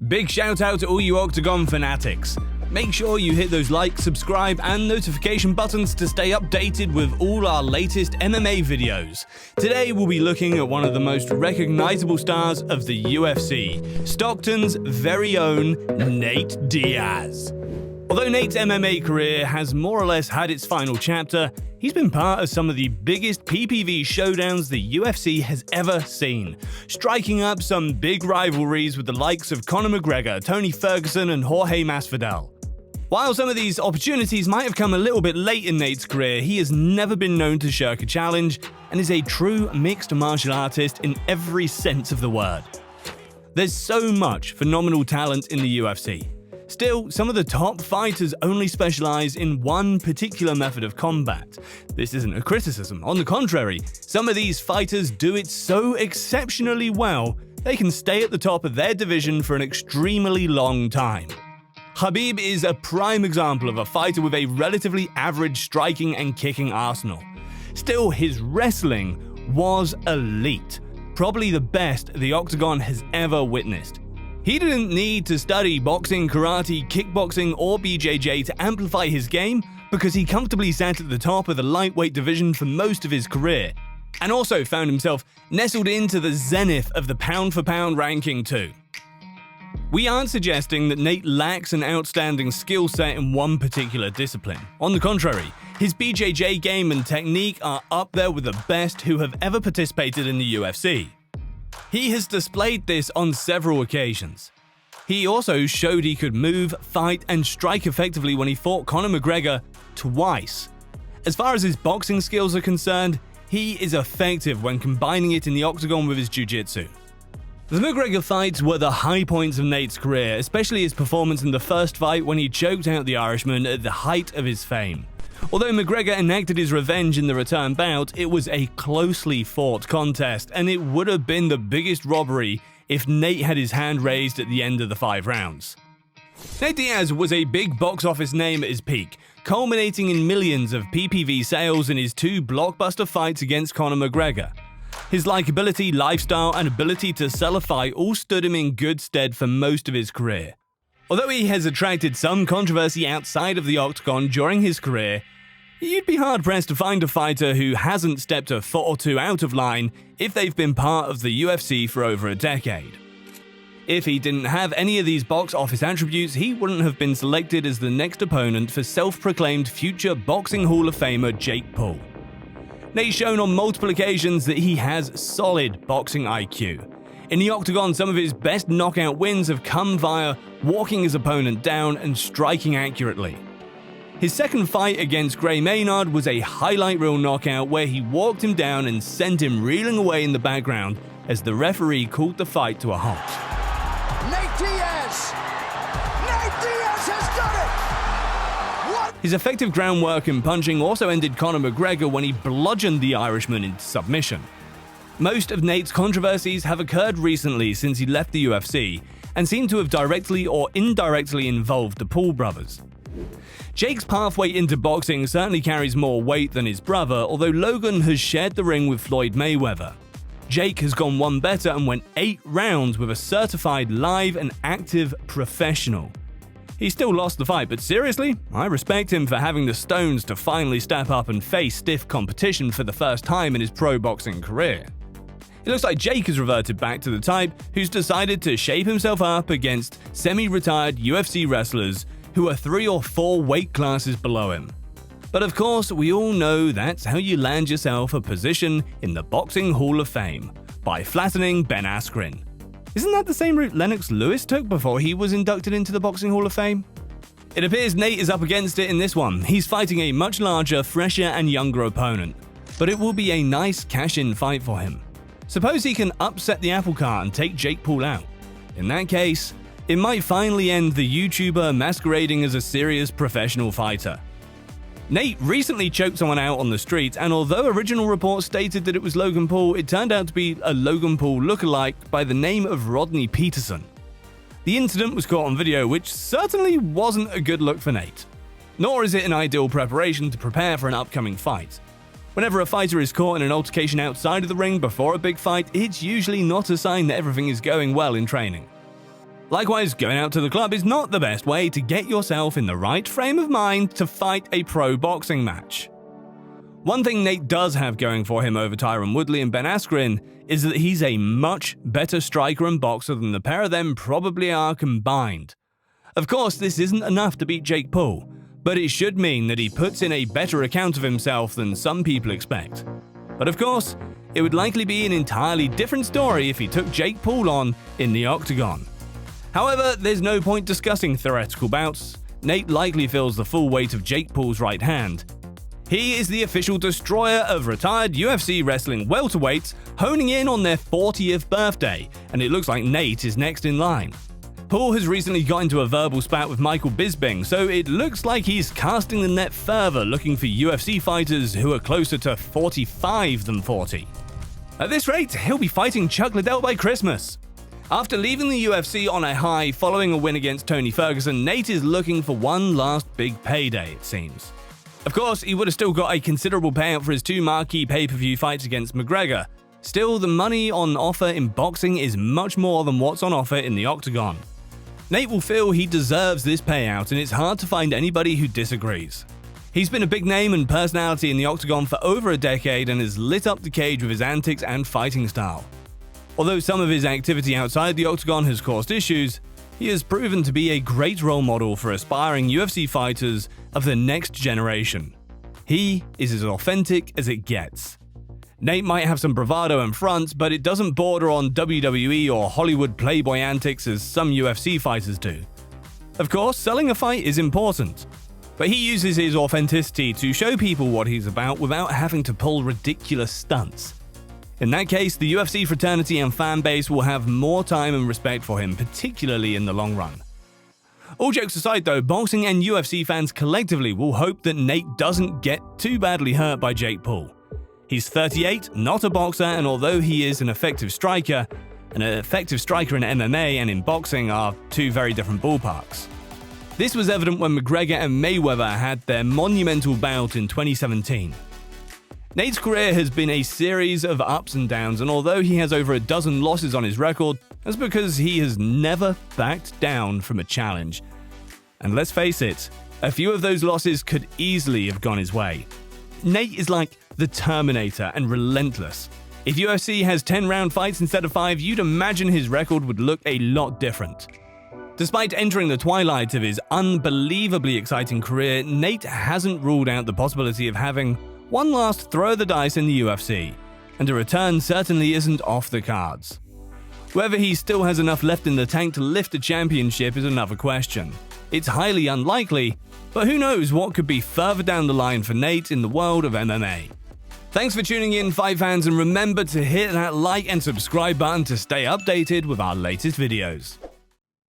Big shout out to all you Octagon fanatics. Make sure you hit those like, subscribe, and notification buttons to stay updated with all our latest MMA videos. Today we'll be looking at one of the most recognizable stars of the UFC, Stockton's very own Nate Diaz. Although Nate's MMA career has more or less had its final chapter, he's been part of some of the biggest PPV showdowns the UFC has ever seen, striking up some big rivalries with the likes of Conor McGregor, Tony Ferguson, and Jorge Masvidal. While some of these opportunities might have come a little bit late in Nate's career, he has never been known to shirk a challenge and is a true mixed martial artist in every sense of the word. There's so much phenomenal talent in the UFC. Still, some of the top fighters only specialize in one particular method of combat. This isn't a criticism. On the contrary, some of these fighters do it so exceptionally well, they can stay at the top of their division for an extremely long time. Khabib is a prime example of a fighter with a relatively average striking and kicking arsenal. Still, his wrestling was elite, probably the best the Octagon has ever witnessed. He didn't need to study boxing, karate, kickboxing, or BJJ to amplify his game because he comfortably sat at the top of the lightweight division for most of his career, and also found himself nestled into the zenith of the pound-for-pound ranking too. We aren't suggesting that Nate lacks an outstanding skill set in one particular discipline. On the contrary, his BJJ game and technique are up there with the best who have ever participated in the UFC. He has displayed this on several occasions. He also showed he could move, fight, and strike effectively when he fought Conor McGregor twice. As far as his boxing skills are concerned, he is effective when combining it in the Octagon with his jiu-jitsu. The McGregor fights were the high points of Nate's career, especially his performance in the first fight when he choked out the Irishman at the height of his fame. Although McGregor enacted his revenge in the return bout, it was a closely fought contest, and it would have been the biggest robbery if Nate had his hand raised at the end of the 5 rounds. Nate Diaz was a big box office name at his peak, culminating in millions of PPV sales in his 2 blockbuster fights against Conor McGregor. His likability, lifestyle, and ability to sell a fight all stood him in good stead for most of his career. Although he has attracted some controversy outside of the Octagon during his career, you'd be hard-pressed to find a fighter who hasn't stepped a foot or two out of line if they've been part of the UFC for over a decade. If he didn't have any of these box office attributes, he wouldn't have been selected as the next opponent for self-proclaimed future Boxing Hall of Famer Jake Paul. Nate's shown on multiple occasions that he has solid boxing IQ. In the Octagon, some of his best knockout wins have come via walking his opponent down and striking accurately. His second fight against Gray Maynard was a highlight reel knockout where he walked him down and sent him reeling away in the background as the referee called the fight to a halt. Nate Diaz! Nate Diaz has done it! What? His effective groundwork and punching also ended Conor McGregor when he bludgeoned the Irishman into submission. Most of Nate's controversies have occurred recently since he left the UFC and seem to have directly or indirectly involved the Paul brothers. Jake's pathway into boxing certainly carries more weight than his brother, although Logan has shared the ring with Floyd Mayweather. Jake has gone one better and went 8 rounds with a certified live and active professional. He still lost the fight, but seriously, I respect him for having the stones to finally step up and face stiff competition for the first time in his pro boxing career. It looks like Jake has reverted back to the type who's decided to shape himself up against semi-retired UFC wrestlers who are 3 or 4 weight classes below him. But of course, we all know that's how you land yourself a position in the Boxing Hall of Fame, by flattening Ben Askren. Isn't that the same route Lennox Lewis took before he was inducted into the Boxing Hall of Fame? It appears Nate is up against it in this one. He's fighting a much larger, fresher, and younger opponent, but it will be a nice cash-in fight for him. Suppose he can upset the apple cart and take Jake Paul out. In that case, it might finally end the YouTuber masquerading as a serious professional fighter. Nate recently choked someone out on the street, and although original reports stated that it was Logan Paul, it turned out to be a Logan Paul lookalike by the name of Rodney Peterson. The incident was caught on video, which certainly wasn't a good look for Nate. Nor is it an ideal preparation to prepare for an upcoming fight. Whenever a fighter is caught in an altercation outside of the ring before a big fight, it's usually not a sign that everything is going well in training. Likewise, going out to the club is not the best way to get yourself in the right frame of mind to fight a pro boxing match. One thing Nate does have going for him over Tyron Woodley and Ben Askren is that he's a much better striker and boxer than the pair of them probably are combined. Of course, this isn't enough to beat Jake Paul, but it should mean that he puts in a better account of himself than some people expect. But of course, it would likely be an entirely different story if he took Jake Paul on in the octagon. However, there's no point discussing theoretical bouts. Nate likely feels the full weight of Jake Paul's right hand. He is the official destroyer of retired UFC wrestling welterweights, honing in on their 40th birthday, and it looks like Nate is next in line. Paul has recently got into a verbal spat with Michael Bisping, so it looks like he's casting the net further, looking for UFC fighters who are closer to 45 than 40. At this rate, he'll be fighting Chuck Liddell by Christmas. After leaving the UFC on a high following a win against Tony Ferguson, Nate is looking for one last big payday, it seems. Of course, he would have still got a considerable payout for his two marquee pay-per-view fights against McGregor. Still, the money on offer in boxing is much more than what's on offer in the octagon. Nate will feel he deserves this payout, and it's hard to find anybody who disagrees. He's been a big name and personality in the octagon for over a decade and has lit up the cage with his antics and fighting style. Although some of his activity outside the octagon has caused issues, he has proven to be a great role model for aspiring UFC fighters of the next generation. He is as authentic as it gets. Nate might have some bravado and fronts, but it doesn't border on WWE or Hollywood playboy antics as some UFC fighters do. Of course, selling a fight is important, but he uses his authenticity to show people what he's about without having to pull ridiculous stunts. In that case, the UFC fraternity and fan base will have more time and respect for him, particularly in the long run. All jokes aside though, boxing and UFC fans collectively will hope that Nate doesn't get too badly hurt by Jake Paul. He's 38, not a boxer, and although he is an effective striker in MMA and in boxing are two very different ballparks. This was evident when McGregor and Mayweather had their monumental bout in 2017. Nate's career has been a series of ups and downs, and although he has over a dozen losses on his record, that's because he has never backed down from a challenge. And let's face it, a few of those losses could easily have gone his way. Nate is like the Terminator and relentless. If UFC has 10-round fights instead of 5, you'd imagine his record would look a lot different. Despite entering the twilight of his unbelievably exciting career, Nate hasn't ruled out the possibility of having one last throw of the dice in the UFC, and a return certainly isn't off the cards. Whether he still has enough left in the tank to lift a championship is another question. It's highly unlikely, but who knows what could be further down the line for Nate in the world of MMA. Thanks for tuning in, fight fans, and remember to hit that like and subscribe button to stay updated with our latest videos.